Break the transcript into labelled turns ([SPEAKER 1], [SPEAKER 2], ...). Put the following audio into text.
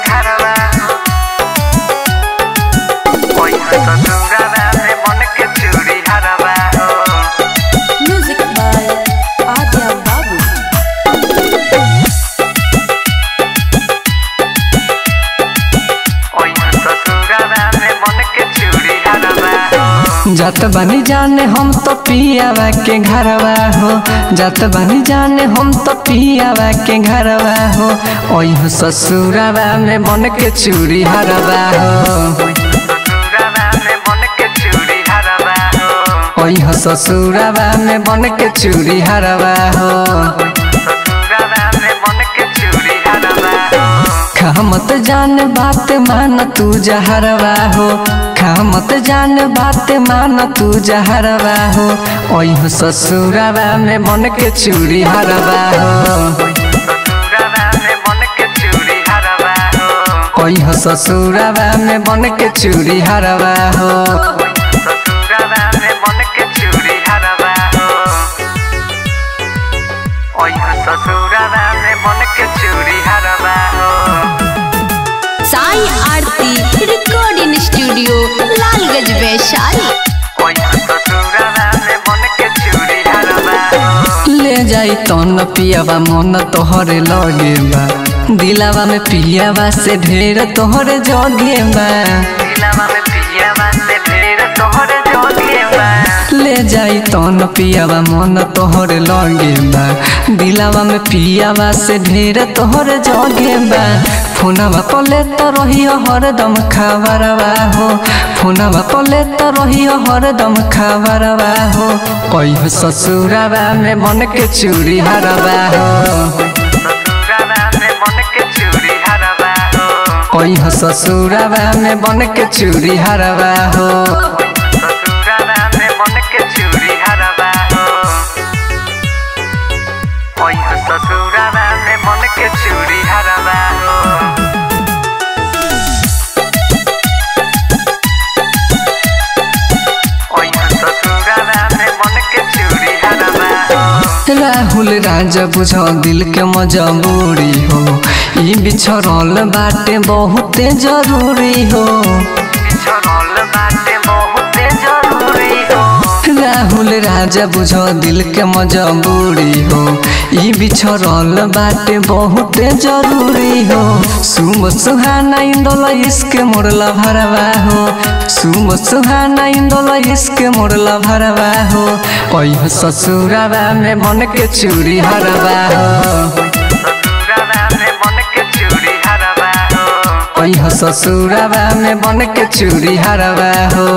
[SPEAKER 1] हरवा ओई ससुरावा में मन के चूड़ी हरवा
[SPEAKER 2] म्यूजिक बाय आद्या बाबू।
[SPEAKER 1] ओई ससुरावा में मन के चूड़ी हरवा
[SPEAKER 3] जात बानी जाने हम तो पियावा के घरवा हो, जात बानी जाने हम तो पियावा के घरवा हो। ओई हो ससुरावा में मन के चूड़ी हरवा हो,
[SPEAKER 1] ससुरावा में मन के चूड़ी हरवा
[SPEAKER 3] ओई हो ससुरावा में मन के चूड़ी हरवा हो।
[SPEAKER 1] ससुरावा में मन के चूड़ी हरवा
[SPEAKER 3] खामत जान बात मान तू जहरवा हो, खामत जान बात मान तू जहरवा हो। ओई हो ससुरावा में मन के चूड़ी हरवा हो,
[SPEAKER 1] ससुरावा में मन के चूड़ी हरवा
[SPEAKER 3] ओई हो ससुरावा में मन के चूड़ी हरवा हो।
[SPEAKER 1] ससुरावा में मन के चूड़ी हरवा ओई ससुरावा में मन के चूड़ी हरवा
[SPEAKER 2] साई आरती रिकॉर्डिंग स्टूडियो लालगंज वैशाली।
[SPEAKER 1] ओई ससुरावा में मन के चूड़ी हरवा
[SPEAKER 3] ले जाई तो न पियावा मन तोहरे लगे बा, दिलावा में पियावा से ढेर तोहरे जगे बा।
[SPEAKER 1] दिलावा में पियावा से ढेर तोहरे जोगे बा
[SPEAKER 3] ले जाई तो न पियावा मन तोहरे लगे बा, दिलावा में पियावा से ढेर तोहरे जगे बा। फोनवा पले तो रहियो हरदम खबरवा हो, फोनवा पले तो रहियो हरदम खबरवा हो। ओई हो ससुरावा में मन के चूड़ी हरवा हो,
[SPEAKER 1] ससुरावा में मन के चूड़ी हरवा
[SPEAKER 3] ओई हो ससुरावा में मन के चूड़ी हरवा हो।
[SPEAKER 1] ससुरावा में मन के चूड़ी हरवा ओई ससुरावा में मन के चूड़ी हरवा ओई ससुरावा में मन के चूड़ी हरवा
[SPEAKER 3] राहुल राजा बुझ दिल के मजबूरी हो, ई बिछड़ल बाटे बहुते जरूरी हो।
[SPEAKER 1] बिछड़ल बाटे बहुते जरूरी हो
[SPEAKER 3] राहुल राजा बुझ दिल के मजबूरी हो, ई बिछड़ल बाटे बहुते जरूरी हो। सुम सुहाना इंदोल इसके मोड़ला भरवा हो, सुम सुहाना इंदोल इसके मोड़ला भरवा हो। ओई हो ससुरावा में मन के चूड़ी हरवा हो,
[SPEAKER 1] ससुरावा में मन के चूड़ी हरवा
[SPEAKER 3] ओई हो ससुरावा में मन के चूड़ी हरवा हो।